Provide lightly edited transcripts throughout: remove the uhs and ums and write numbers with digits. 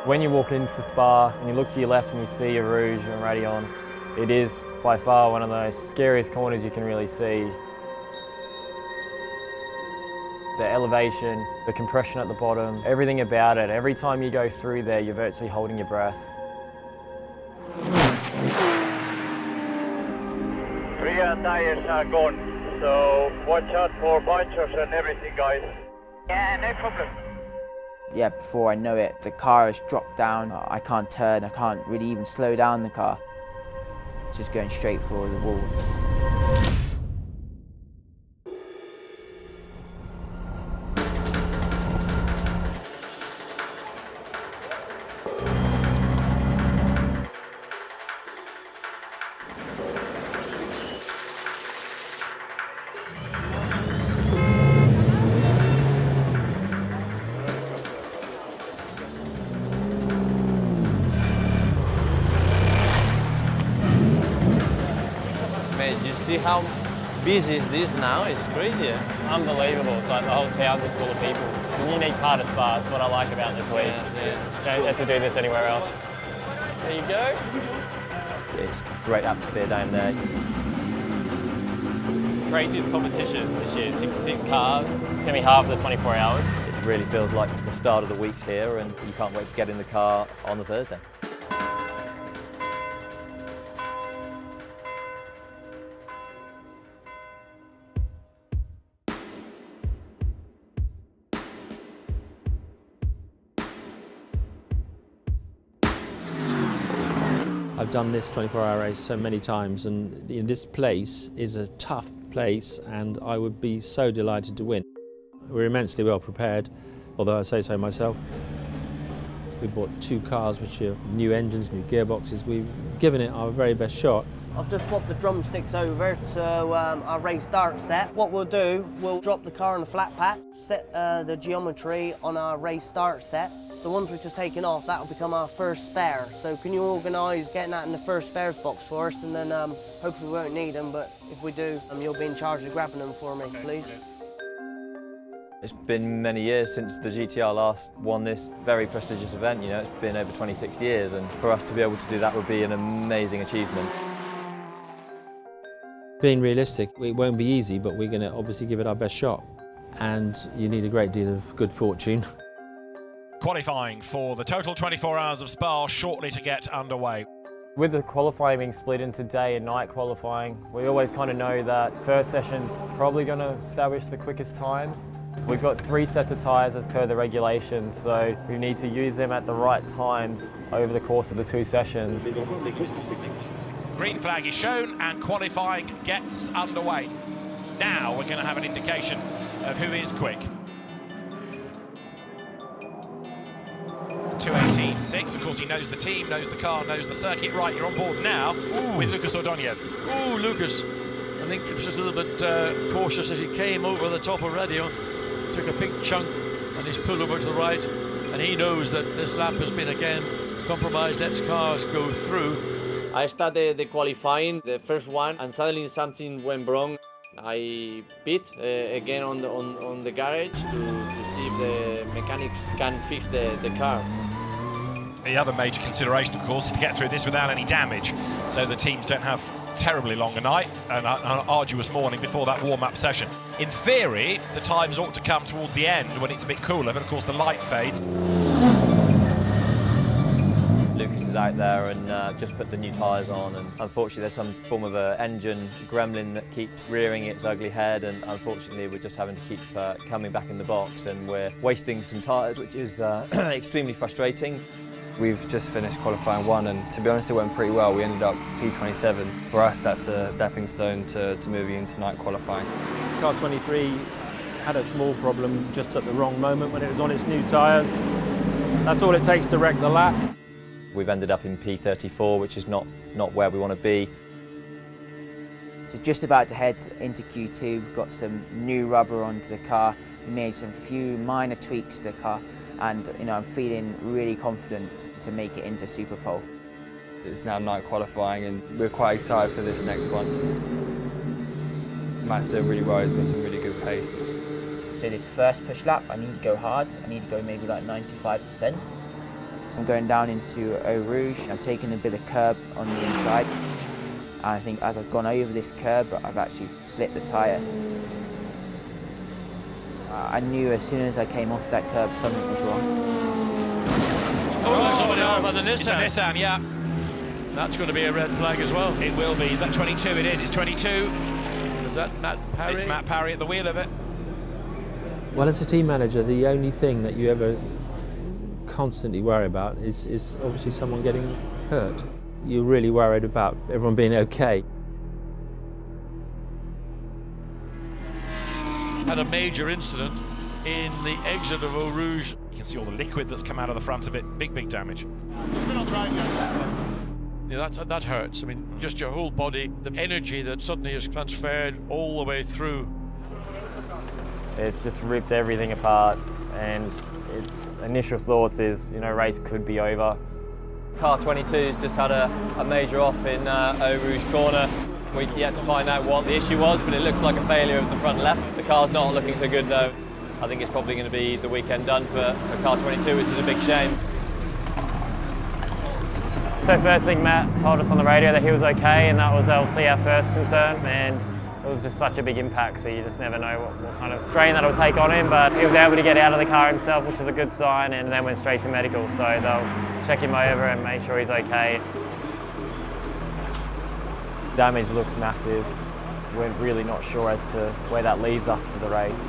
When you walk into Spa and you look to your left and you see your Rouge and Raidillon, it is by far one of the scariest corners you can really see. The elevation, the compression at the bottom, everything about it. Every time you go through there, you're virtually holding your breath. Rear tires are gone, so watch out for punctures and everything, guys. Yeah, no problem. Yeah, before I know it, the car has dropped down. I can't turn, I can't really even slow down the car. It's just going straight for the wall. You see how busy is this now? It's crazy. Unbelievable. It's like the whole town's just full of people. A unique part of Spa. That's what I like about this week. Don't get to do this anywhere else. There you go. It's great atmosphere down there. Craziest competition this year. 66 cars. It's going to be half the 24 hours. It really feels like the start of the week's here, and you can't wait to get in the car on the Thursday. I've done this 24-hour race so many times, and this place is a tough place, and I would be so delighted to win. We're immensely well prepared, although I say so myself. We bought 2 cars which are new engines, new gearboxes. We've given it our very best shot. I've just swapped the drumsticks over to our race start set. What we'll do, we'll drop the car on the flat pack, set the geometry on our race start set. The ones which are taken off, that will become our first spare. So can you organise getting that in the first spares box for us, and then hopefully we won't need them, but if we do, you'll be in charge of grabbing them for me, please. It's been many years since the GTR last won this very prestigious event. You know, it's been over 26 years, and for us to be able to do that would be an amazing achievement. Being realistic, it won't be easy, but we're going to obviously give it our best shot. And you need a great deal of good fortune. Qualifying for the total 24 hours of Spa shortly to get underway. With the qualifying being split into day and night qualifying, we always kind of know that first session's probably going to establish the quickest times. We've got 3 sets of tyres as per the regulations, so we need to use them at the right times over the course of the 2 sessions. Green flag is shown and qualifying gets underway. Now we're going to have an indication of who is quick. 2:18.6, of course he knows the team, knows the car, knows the circuit. Right, you're on board now with Lucas Ordonez. Oh, Lucas, I think he was just a little bit cautious as he came over the top of radio, took a big chunk and he's pulled over to the right, and he knows that this lap has been again compromised. Let's cars go through. I started the qualifying, the first one, and suddenly something went wrong. I pit again on the garage to see if the mechanics can fix the car. The other major consideration, of course, is to get through this without any damage, so the teams don't have terribly long a night and an arduous morning before that warm-up session. In theory, the times ought to come towards the end when it's a bit cooler, but of course the light fades. Lucas is out there and just put the new tyres on, and unfortunately there's some form of an engine gremlin that keeps rearing its ugly head, and unfortunately we're just having to keep coming back in the box, and we're wasting some tyres, which is extremely frustrating. We've just finished qualifying 1, and to be honest it went pretty well. We ended up P27. For us that's a stepping stone to moving into night qualifying. Car 23 had a small problem just at the wrong moment when it was on its new tyres. That's all it takes to wreck the lap. We've ended up in P34, which is not where we want to be. So just about to head into Q2, we've got some new rubber onto the car. We made some few minor tweaks to the car, and I'm feeling really confident to make it into Super Pole. It's now night qualifying and we're quite excited for this next one. Matt's doing really well, he's got some really good pace. So this first push lap, I need to go hard. I need to go maybe like 95%. So I'm going down into Eau Rouge. I've taken a bit of curb on the inside. And I think as I've gone over this curb, I've actually slipped the tyre. I knew as soon as I came off that curb something was wrong. Oh, there's somebody out by the Nissan. It's a Nissan, yeah. That's going to be a red flag as well. It will be. Is that 22? It is. It's 22. Is that Matt Parry? It's Matt Parry at the wheel of it. Well, as a team manager, the only thing that you ever constantly worry about is obviously someone getting hurt. You're really worried about everyone being okay. Had a major incident in the exit of Eau Rouge. You can see all the liquid that's come out of the front of it. Big, big damage. Yeah, that hurts. I mean, just your whole body, the energy that suddenly is transferred all the way through. It's just ripped everything apart, and initial thoughts is, you know, race could be over. Car 22's just had a major off in Eau Rouge corner. We've yet to find out what the issue was, but it looks like a failure of the front left. The car's not looking so good though. I think it's probably going to be the weekend done for car 22, which is a big shame. So first thing, Matt told us on the radio that he was okay, and that was obviously our first concern, and it was just such a big impact, so you just never know what kind of strain that'll take on him, but he was able to get out of the car himself, which is a good sign, and then went straight to medical, so they'll check him over and make sure he's okay. Damage looks massive. We're really not sure as to where that leaves us for the race.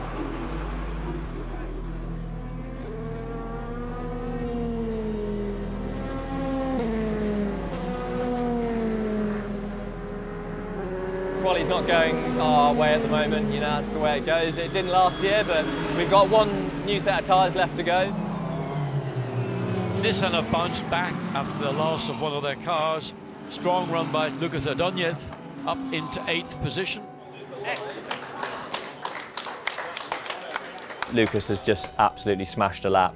Quality's not going our way at the moment, you know, that's the way it goes. It didn't last year, but we've got one new set of tyres left to go. Nissan have bounced back after the loss of one of their cars. Strong run by Lucas Adonez, up into 8th position. Lucas has just absolutely smashed a lap,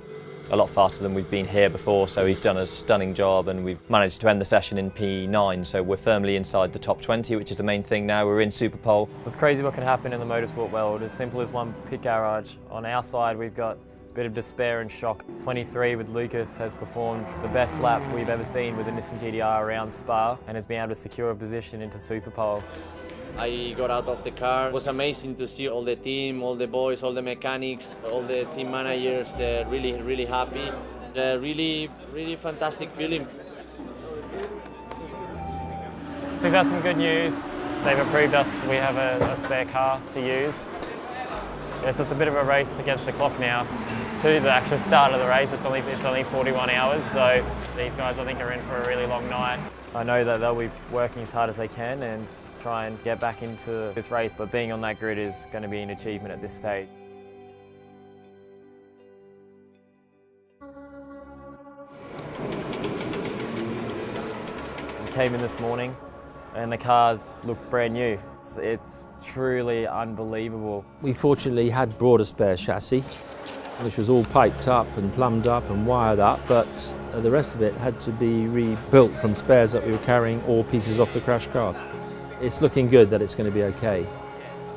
a lot faster than we've been here before, so he's done a stunning job, and we've managed to end the session in P9, so we're firmly inside the top 20, which is the main thing now. We're in Super Pole. So it's crazy what can happen in the motorsport world. As simple as one pit garage. On our side, we've got a bit of despair and shock. 23 with Lucas has performed the best lap we've ever seen with a Nissan GTR around Spa, and has been able to secure a position into Super Pole. I got out of the car. It was amazing to see all the team, all the boys, all the mechanics, all the team managers really happy. Really fantastic feeling. We've got some good news. They've approved us. We have a spare car to use. Yeah, so it's a bit of a race against the clock now. To the actual start of the race, it's only 41 hours, so these guys I think are in for a really long night. I know that they'll be working as hard as they can and try and get back into this race, but being on that grid is going to be an achievement at this stage. We came in this morning and the cars looked brand new. It's truly unbelievable. We fortunately had brought a spare chassis, which was all piped up and plumbed up and wired up, but the rest of it had to be rebuilt from spares that we were carrying or pieces off the crash car. It's looking good that it's going to be okay.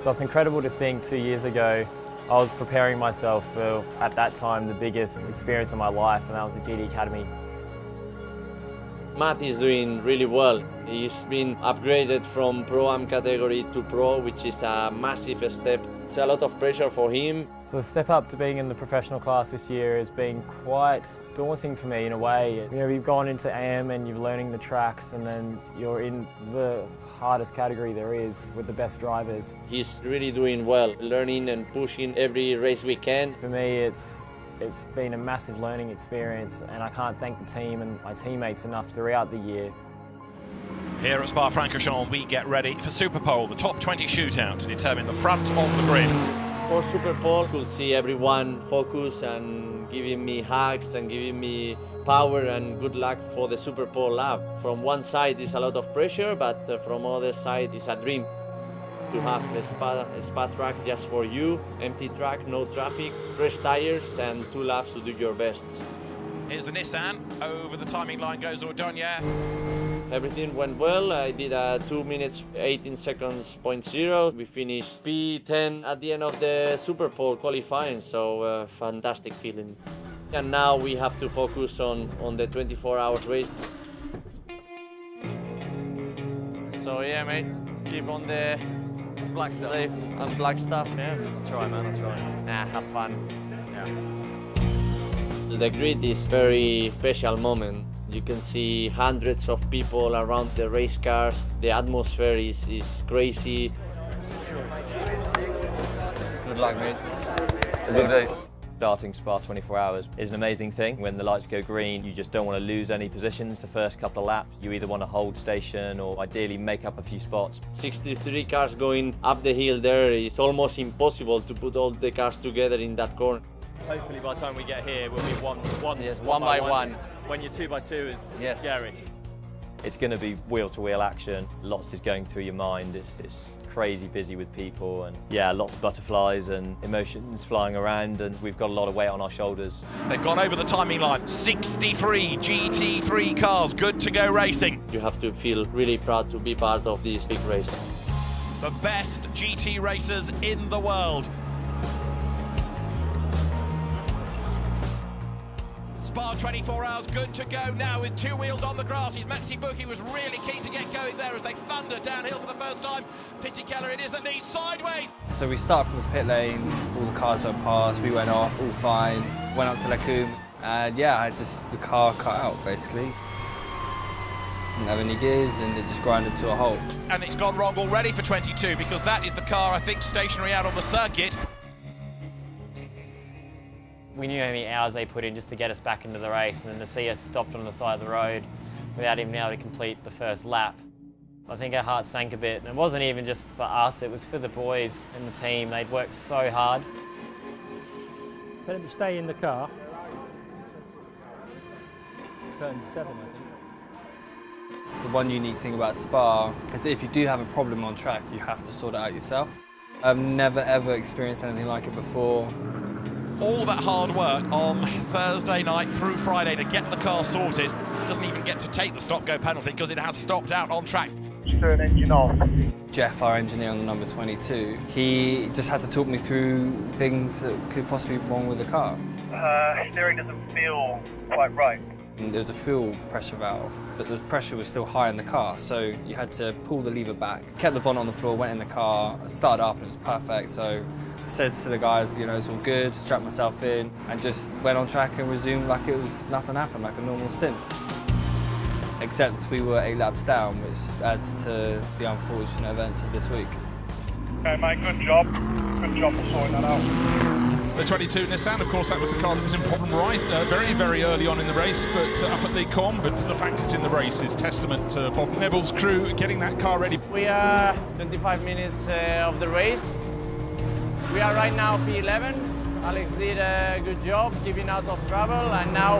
So it's incredible to think 2 years ago I was preparing myself for, at that time, the biggest experience of my life, and that was the GT Academy. Matt is doing really well. He's been upgraded from Pro-Am category to Pro, which is a massive step. It's a lot of pressure for him. So the step up to being in the professional class this year has been quite daunting for me in a way. You know, you've gone into AM and you're learning the tracks, and then you're in the hardest category there is with the best drivers. He's really doing well, learning and pushing every race we can. For me, it's been a massive learning experience, and I can't thank the team and my teammates enough throughout the year. Here at Spa-Francorchamps, we get ready for Super Pole, the top 20 shootout to determine the front of the grid. For Super Pole, you'll see everyone focus and giving me hugs and giving me power and good luck for the Super Pole lap. From one side is a lot of pressure, but from other side is a dream. To have a spa track just for you, empty track, no traffic, fresh tires and 2 laps to do your best. Here's the Nissan. Over the timing line goes Ordonez. Everything went well. I did a 2 minutes 18 seconds .0. We finished P10 at the end of the Super Pole qualifying, so fantastic feeling. And now we have to focus on the 24 hours race. So yeah, mate, keep on the black safe and black stuff. Yeah, I'll try, man, I'll try. nah, have fun. Yeah. The grid is very special moment. You can see hundreds of people around the race cars. The atmosphere is crazy. Good luck, mate. Good day. Starting Spa 24 hours is an amazing thing. When the lights go green, you just don't want to lose any positions the first couple of laps. You either want to hold station or ideally make up a few spots. 63 cars going up the hill there. It's almost impossible to put all the cars together in that corner. Hopefully by the time we get here, we'll be one by one. When you're 2 by 2 is Yes. scary. It's going to be wheel-to-wheel action. Lots is going through your mind. It's crazy busy with people, and yeah, lots of butterflies and emotions flying around, and we've got a lot of weight on our shoulders. They've gone over the timing line. 63 GT3 cars, good to go racing. You have to feel really proud to be part of this big race. The best GT racers in the world. Spa 24 hours, good to go now with 2 wheels on the grass. His Maxi Buki was really keen to get going there as they thunder downhill for the first time. Pitty Keller, it is that lead sideways. So we started from the pit lane, all the cars went past, we went off, all fine, went up to Lacombe, and yeah, the car cut out basically. Didn't have any gears and it just grinded to a halt. And it's gone wrong already for 22 because that is the car, I think, stationary out on the circuit. We knew how many hours they put in just to get us back into the race, and then to see us stopped on the side of the road without even being able to complete the first lap. I think our hearts sank a bit, and it wasn't even just for us, it was for the boys and the team. They'd worked so hard. Tell him to stay in the car. Turn 7, I think. It's the one unique thing about Spa is that if you do have a problem on track, you have to sort it out yourself. I've never ever experienced anything like it before. All that hard work on Thursday night through Friday to get the car sorted. Doesn't even get to take the stop-go penalty because it has stopped out on track. Turn engine off. Jeff, our engineer on the number 22, he just had to talk me through things that could possibly be wrong with the car. Steering doesn't feel quite right. And there was a fuel pressure valve, but the pressure was still high in the car, so you had to pull the lever back. Kept the bonnet on the floor, went in the car, started up and it was perfect, so I said to the guys, you know, it's all good, strapped myself in and just went on track and resumed like it was nothing happened, like a normal stint. Except we were 8 laps down, which adds to the unfortunate events of this week. Okay, mate, good job. Good job for sorting that out. The 22 Nissan, of course, that was a car that was in problem right very, very early on in the race, but up at Lecombe. But the fact it's in the race is testament to Bob Neville's crew getting that car ready. We are 25 minutes of the race. We are right now P11. Alex did a good job keeping out of trouble, and now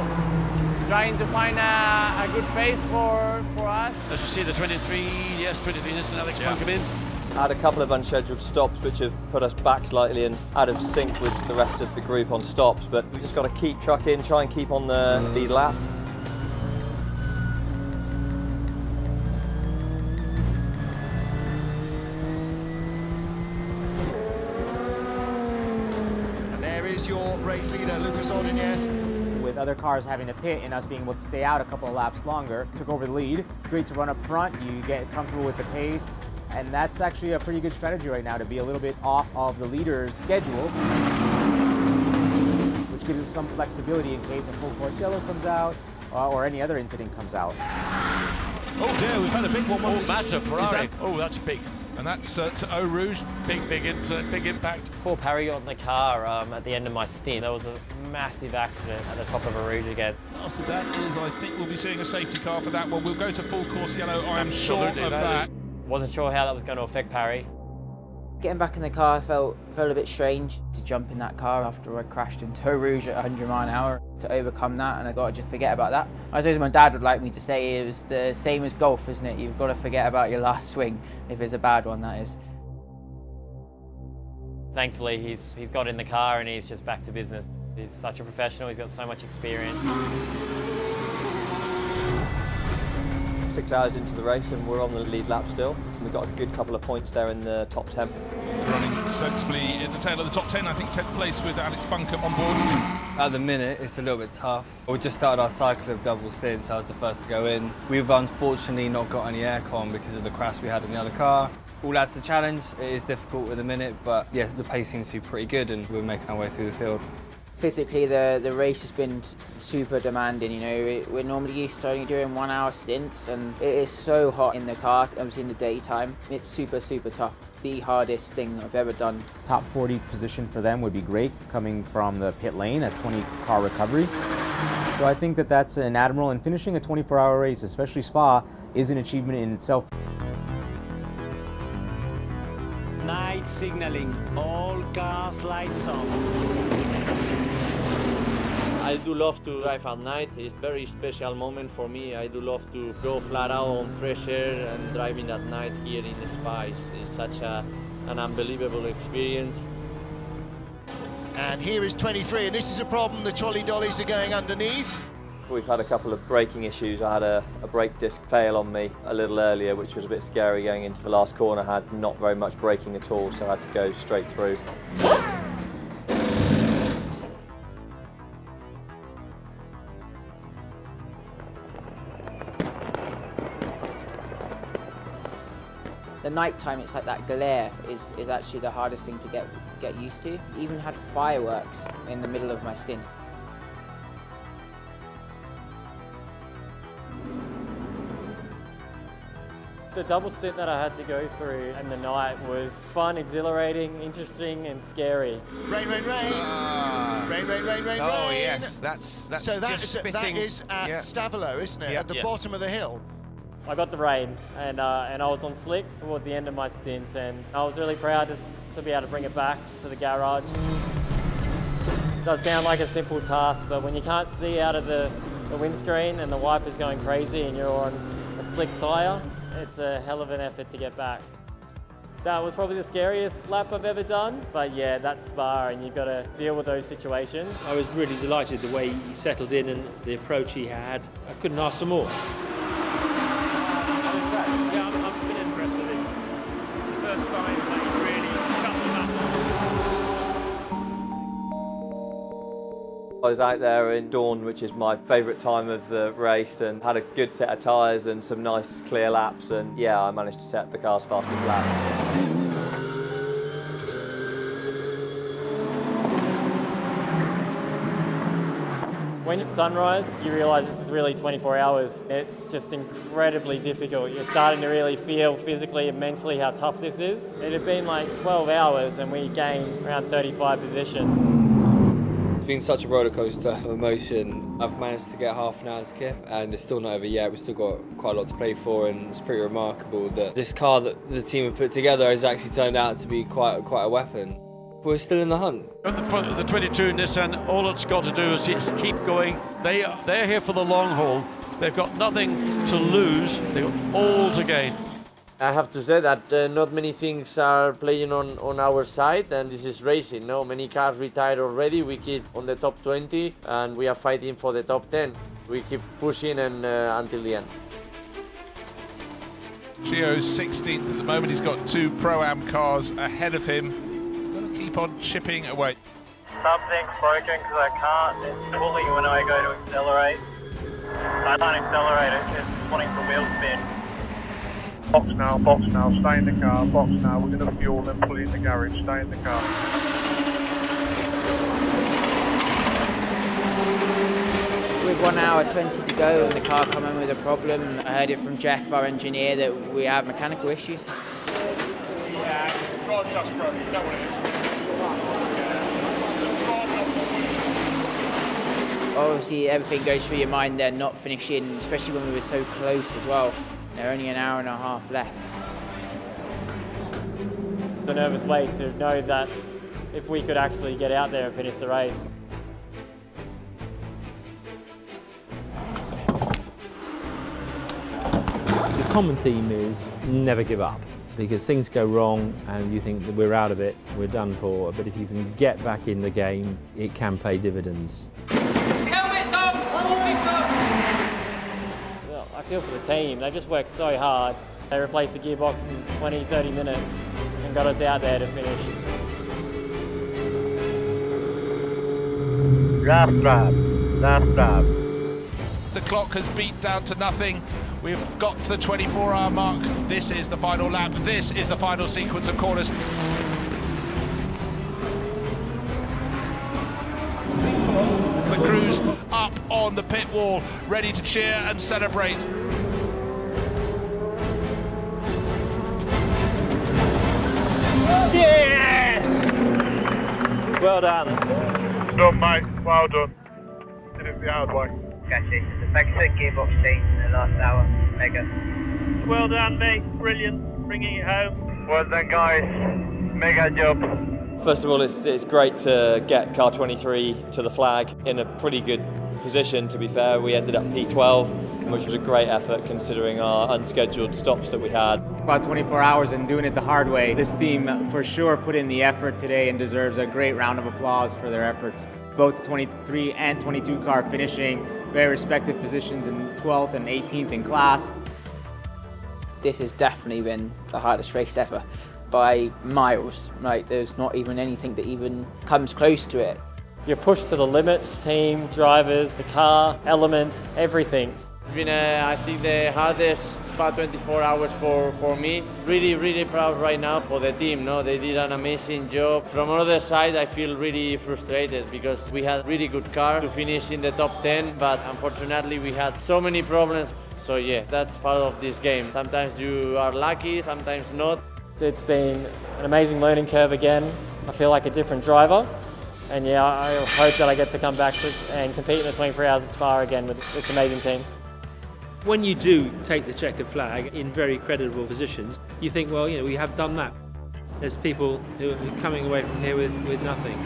trying to find a good pace for us. As you see, the 23, yes, 23 Nissan Alex come in. Had a couple of unscheduled stops which have put us back slightly and out of sync with the rest of the group on stops, but we've just got to keep trucking, try and keep on the lead lap. And there is your race leader, Lucas Ordonez. With other cars having to pit and us being able to stay out a couple of laps longer, took over the lead. Great to run up front, you get comfortable with the pace. And that's actually a pretty good strategy right now, to be a little bit off of the leader's schedule, which gives us some flexibility in case a full course yellow comes out or any other incident comes out. Oh dear, we've had a big one. Oh, massive Ferrari. That, oh, that's big. and that's to Eau Rouge. Big impact. Before Parry got in the car at the end of my stint, there was a massive accident at the top of Eau Rouge again. After that is, I think we'll be seeing a safety car for that one. We'll go to full course yellow, I am sure of that. Wasn't sure how that was going to affect Parry. Getting back in the car felt a bit strange to jump in that car after I crashed into Eau Rouge at 100 miles an hour. To overcome that, and I got to just forget about that. I suppose my dad would like me to say it was the same as golf, isn't it? You've got to forget about your last swing, if it's a bad one, that is. Thankfully, he's got in the car and he's just back to business. He's such a professional, he's got so much experience. 6 hours into the race and we're on the lead lap still. We've got a good couple of points there in the top 10. running sensibly in the tail of the top 10. I think 10th place with Alex Bunkum on board. At the minute, it's a little bit tough. We just started our cycle of double stints. I was the first to go in. We've unfortunately not got any aircon because of the crash we had in the other car. All adds to the challenge. It is difficult at the minute, but yes, the pace seems to be pretty good and we're making our way through the field. Physically, the race has been super demanding. You know, we're normally used to only doing 1 hour stints, and it is so hot in the car. Obviously, in the daytime, it's super tough. The hardest thing I've ever done. Top 40 position for them would be great, coming from the pit lane at 20 car recovery. So I think that that's an admirable, and finishing a 24-hour race, especially Spa, is an achievement in itself. Night signaling, all cars lights on. I do love to drive at night. It's a very special moment for me. I do love to go flat out on fresh air and driving at night here in Spa. It's such an unbelievable experience. And here is 23, and this is a problem. The trolley dollies are going underneath. We've had a couple of braking issues. I had a brake disc fail on me a little earlier, which was a bit scary going into the last corner. I had not very much braking at all, so I had to go straight through. The night time, it's like that glare is actually the hardest thing to get used to. Even had fireworks in the middle of my stint. The double stint that I had to go through in the night was fun, exhilarating, interesting and scary. Rain, rain, rain. Rain, rain, rain, rain, Oh rain. yes, that's so that just is, that spitting. is at Stavolo, isn't it? At the bottom of the hill. I got the rain and I was on slicks towards the end of my stint, and I was really proud to be able to bring it back to the garage. It does sound like a simple task, but when you can't see out of the windscreen and the wipers going crazy and you're on a slick tyre, it's a hell of an effort to get back. That was probably the scariest lap I've ever done, but yeah, that's Spa and you've got to deal with those situations. I was really delighted the way he settled in and the approach he had. I couldn't ask for more. Yeah, I've been impressed with him. It's the first time that he's really cut the map. I was out there in dawn, which is my favourite time of the race, and had a good set of tyres and some nice clear laps, and yeah, I managed to set the car's fastest lap. When it's sunrise, you realise this is really 24 hours. It's just incredibly difficult. You're starting to really feel physically and mentally how tough this is. It had been like 12 hours and we gained around 35 positions. It's been such a roller coaster of emotion. I've managed to get half an hour's kip and it's still not over yet. We've still got quite a lot to play for, and it's pretty remarkable that this car that the team have put together has actually turned out to be quite a weapon. We're still in the hunt. For the 22 Nissan, all it's got to do is just keep going. They're here for the long haul. They've got nothing to lose. They've got all to gain. I have to say that not many things are playing on our side, and this is racing. No, many cars retired already. We keep on the top 20 and we are fighting for the top 10. We keep pushing and until the end. Gio's 16th at the moment. He's got 2 Pro-Am cars ahead of him. Got to keep on chipping away. Something's broken because I can't. It's pulling when I go to accelerate. I can't accelerate, it's just wanting the wheel spin. Box now, stay in the car, box now, we're going to fuel and pull in the garage, stay in the car. With 1 hour 20 to go and the car coming with a problem, I heard it from Jeff, our engineer, that we have mechanical issues. Yeah, drive just broken, you know what it is. Obviously, everything goes through your mind then, not finishing, especially when we were so close as well. There only an hour and a half left. The nervous way to know that if we could actually get out there and finish the race. The common theme is never give up, because things go wrong and you think that we're out of it, we're done for, but if you can get back in the game, it can pay dividends. I feel for the team. They just work so hard They replaced the gearbox in 20-30 minutes and got us out there to finish. Last lap. The clock has beat down to nothing. We've got to the 24-hour mark. This is the final lap. This is the final sequence of corners. The crew's up on the pit wall, ready to cheer and celebrate. Yes! Well done. Done, mate. Well done. Did it the hard way. Congratulations. Thanks for the gearbox change in the last hour. Mega. Well done, mate. Brilliant. Bringing it home. Well done, guys. Mega job. First of all, it's great to get car 23 to the flag in a pretty good position, to be fair. We ended up P12, which was a great effort considering our unscheduled stops that we had. About 24 hours and doing it the hard way. This team for sure put in the effort today and deserves a great round of applause for their efforts. Both the 23 and 22 car finishing very respective positions in 12th and 18th in class. This has definitely been the hardest race ever by miles. Right, there's not even anything that even comes close to it. You're pushed to the limits, team, drivers, the car, elements, everything. It's been, I think, the hardest about 24 hours for me. Really proud right now for the team. No, they did an amazing job. From another side, I feel really frustrated because we had really good car to finish in the top 10, but unfortunately we had so many problems. So yeah, that's part of this game. Sometimes you are lucky, sometimes not. It's been an amazing learning curve again. I feel like a different driver. And yeah, I hope that I get to come back and compete in the 24 hours of Spa again with this amazing team. When you do take the checkered flag in very creditable positions, you think, well, you know, we have done that. There's people who are coming away from here with nothing.